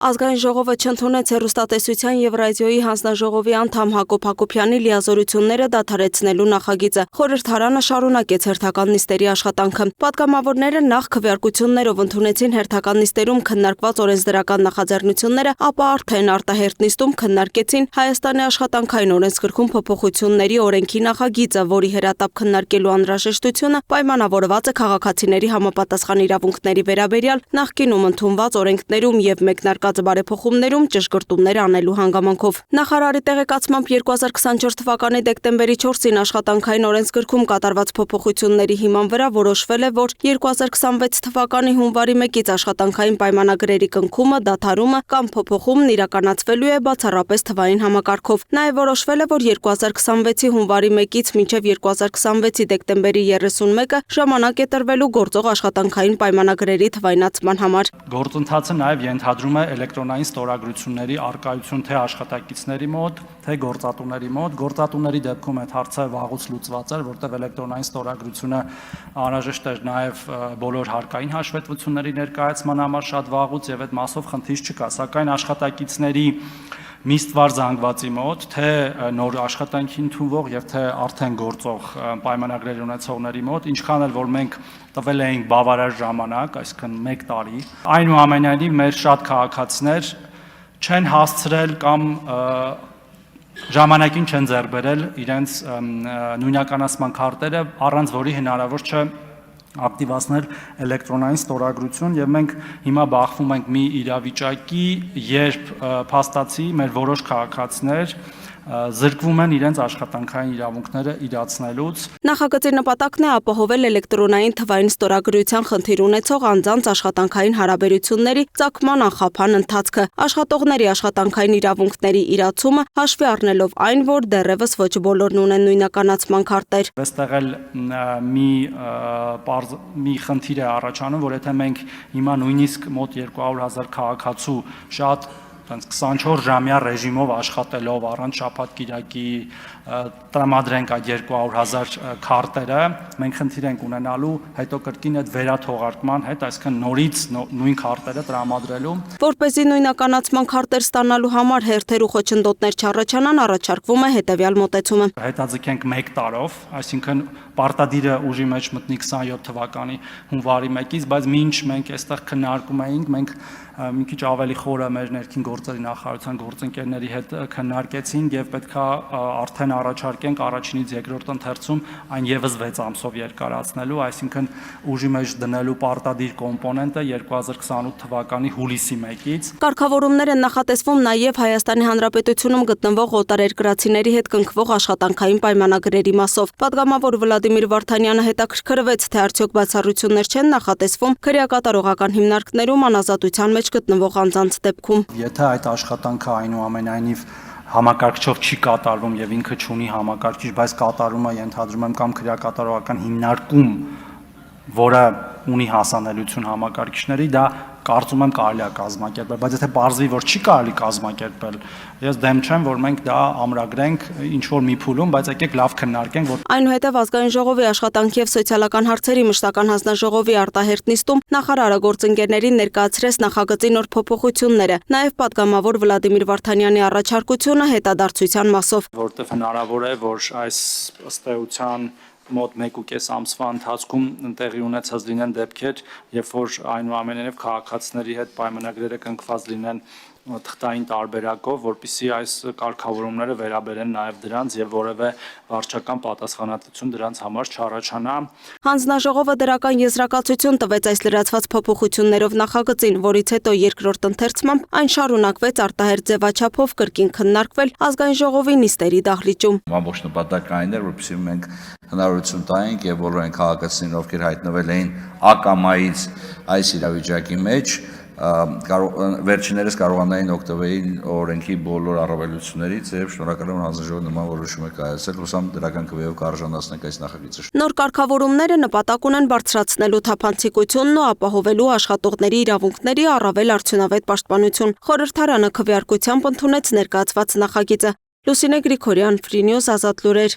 Ազգային ժողովը չընդունեց հեռուստատեսության և ռադիոյի հանձնաժողովի անդամ Հակոբ Հակոբյանի լիազորությունները դադարեցնելու նախագիծը։ Խորհրդարանը շարունակեց հերթական նիստերի աշխատանքը։ Պատգամավորները նախ քվեարկություններով ընդունեցին հերթական նիստերում քննարկված օրենսդրական նախաձեռնությունները, ապա արդեն արտահերթ նիստում քննարկեցին Հայաստանի աշխատանքային օրենսգրքում փոփոխությունների օրենքի նախագիծը, որի հրատապ քննարկելու անհրաժեշտությունը պայմանավորված է քաղաքացիների համապատասխան իրավունքների վերաբերյալ նախկինում ընդունված օրենքներում և մեկնարկած բարեփոխումներում ճշգրտումներ անելու հանգամանքով։ Նախարարի տեղեկացմամբ 2024 թվականի դեկտեմբերի 4-ին աշխատանքային օրենսգրքում կատարված փոփոխությունների հիման վրա որոշվել է, որ 2026 թվականի հունվարի 1-ից աշխատանքային պայմանագրերի կնքումը, դադարումը կամ փոփոխումն իրականացվելու է բացառապես թվային համակարգով։ Նաև որոշվել է, որ 2026-ի հունվարի 1-ից մինչև 2026-ի դեկտեմբերի 31-ը ժամանակ է տրվելու գործող աշխատանքային պայմանագրերի թվայնացման համար։ Գործընթացը նաև ենթադրում է էլեկտրոնային ստորագրությունների առկայություն թե աշխատակիցների մոտ, թե գործատուների մոտ։ Գործատուների դեպքում այդ հարցը վաղուց լուծված էր, որտեղ էլեկտրոնային ստորագրությունը անհրաժեշտ էր նաև բոլոր հարկային հաշվետվությունների ներկայացման համար շատ վաղուց եւ այդ մասով խնդիր չկա, սակայն աշխատակիցների միստվար զանգվածի մոտ, թե նոր աշխատանքի ընդունվող եւ թե արդեն գործող պայմանագրեր ունեցողների մոտ, ինչքան էլ որ մենք տվել էինք բավարար ժամանակ, այսինքն 1 տարի, այնուամենայնիվ մեր շատ քաղաքացիներ չեն հասցրել կամ ժամանակին չեն ձեռք բերել իրենց նույնականացման քարտերը, առանց որի հնարավոր չէ ակտիվացնել էլեկտրոնային ստորագրություն եւ մենք հիմա բախվում ենք մի իրավիճակի, երբ փաստացի մեր որոշ քաղաքացիներ զրկվում են իրենց աշխատանքային իրավունքները իրացնելուց։ Նախագծի նպատակն է ապահովել էլեկտրոնային թվային ստորագրության խնդիր ունեցող անձանց աշխատանքային հարաբերությունների ծագման անխափան ընթացքը, աշխատողների աշխատանքային իրավունքների իրացումը, հաշվի առնելով այն, որ դեռևս ոչ բոլորն ունեն նույնականացման քարտեր։ Այստեղ էլ մի խնդիր է առաջանում, որ եթե մենք հիմա նույնիսկ մոտ 200,000 քաղաքացու շատ 24 ժամյա ռեժիմով աշխատելով առանց շաբաթ-կիրակի տրամադրենք այդ 200,000 քարտերը, մենք խնդիր ենք ունենալու հետո կրկին այդ վերաթողարկման հետ, այսինքն նորից նույն քարտերը տրամադրելու։ Որպեսզի նույնականացման քարտեր ստանալու համար հերթեր ու խոչընդոտներ չառաջանան, առաջարկվում է հետևյալ մոտեցումը։ Հետաձգենք 1 տարով, այսինքն պարտադիրը ուժի մեջ մտնի 27 թվականի հունվարի 1-ից, բայց մինչ մենք այստեղ քննարկում էինք, մենք մի քիչ ավելի խորը մեր ներքին գործերի նախարարության գործընկերների հետ քննարկեցինք եւ պետքա արդեն առաջարկենք առաջինից երկրորդ ընթերցում այն եւս 6 ամսով երկարացնելու, այսինքն ուժի մեջ դնելու պարտադիր կոմպոնենտը 2028 թվականի հուլիսի 1-ից։ Կարգավորումներ են նախատեսվում նաեւ Հայաստանի Հանրապետությունում գտնվող օտարերկրացիների հետ կնքվող աշխատանքային պայմանագրերի մասով։ Պատգամավոր Վլադիմիր Վարդանյանը հետաքրքրվեց, թե արդյոք բացառություններ չեն նախատեսվում քրեակատարողական հիմնարկներում անազատության մեջ գտնվող անձանց դեպքում։ Եթե այդ աշխատանքը այնուամենայնիվ համակարգչով չի կատարվում եւ ինքը չունի համակարգիչ, բայց կատարում է ենթադրում եմ կամ քրեակատարողական հիմնարկում, որը ունի հասանելիություն համակարգիչների, դա կարծում եմ կարելի է կազմակերպել, բայց եթե պարզվի, որ չի կարելի կազմակերպել, ես դեմ չեմ, որ մենք դա ամրագրենք ինչ որ մի փուլում, բայց եկեք լավ քննարկենք, որ Այնուհետև Ազգային ժողովի աշխատանքի եւ սոցիալական հարցերի մշտական հանձնաժողովի արտահերթ նիստում նախարարը գործընկերներին ներկայացրեց նախագծի նոր փոփոխությունները, նաեւ պատգամավոր Վլադիմիր Վարդանյանի առաջարկությունը հետադարձության մասով, որտեղ հնարավոր է, որ այս ըստ էության մոտ 1.5 ամսվա ընթացքում տեղի ունեցած լինեն դեպքեր, երբ որ այնուամենայնիվ քաղաքացիների հետ պայմանագրերը կնքված լինեն թղթային տարբերակով, որպեսզի այս կարգավորումները վերաբերեն նաև դրանց եւ որևէ վարչական պատասխանատվություն դրանց համար չառաջանա։ Հանձնաժողովը դրական եզրակացություն տվեց այս լրացված փոփոխություններով նախագծին, որից հետո երկրորդ ընթերցմամբ այն շարունակվեց արտահերթ ձևաչափով կրկին քննարկվել Ազգային ժողովի նիստերի դահլիճում։ Ամբողջ նպատակն այն էր, որպեսզի մենք հնարավորություն տայինք եւ բոլոր այն քաղաքացիներին, ովքեր հայտնվել էին ակամայից այս իրավիճակի մեջ, վերջիներս կարողանային օգտվել օրենքի բոլոր առավելություններից եւ շնորհակալ եմ հանձնաժողովի նման որոշում է կայացել, հուսամ դրական քվեով կարժանացնենք այս նախագիծը։ Նոր կարգավորումները նպատակ ունեն բարձրացնելու թափանցիկությունն ու ապահովելու աշխատողների իրավունքների առավել արդյունավետ պաշտպանություն։ Խորհրդարանը քվեարկությամբ ընդունեց ներկայացված նախագիծը։ Լուսինե Գրիգորյան, Free News, Ազատ լուրեր։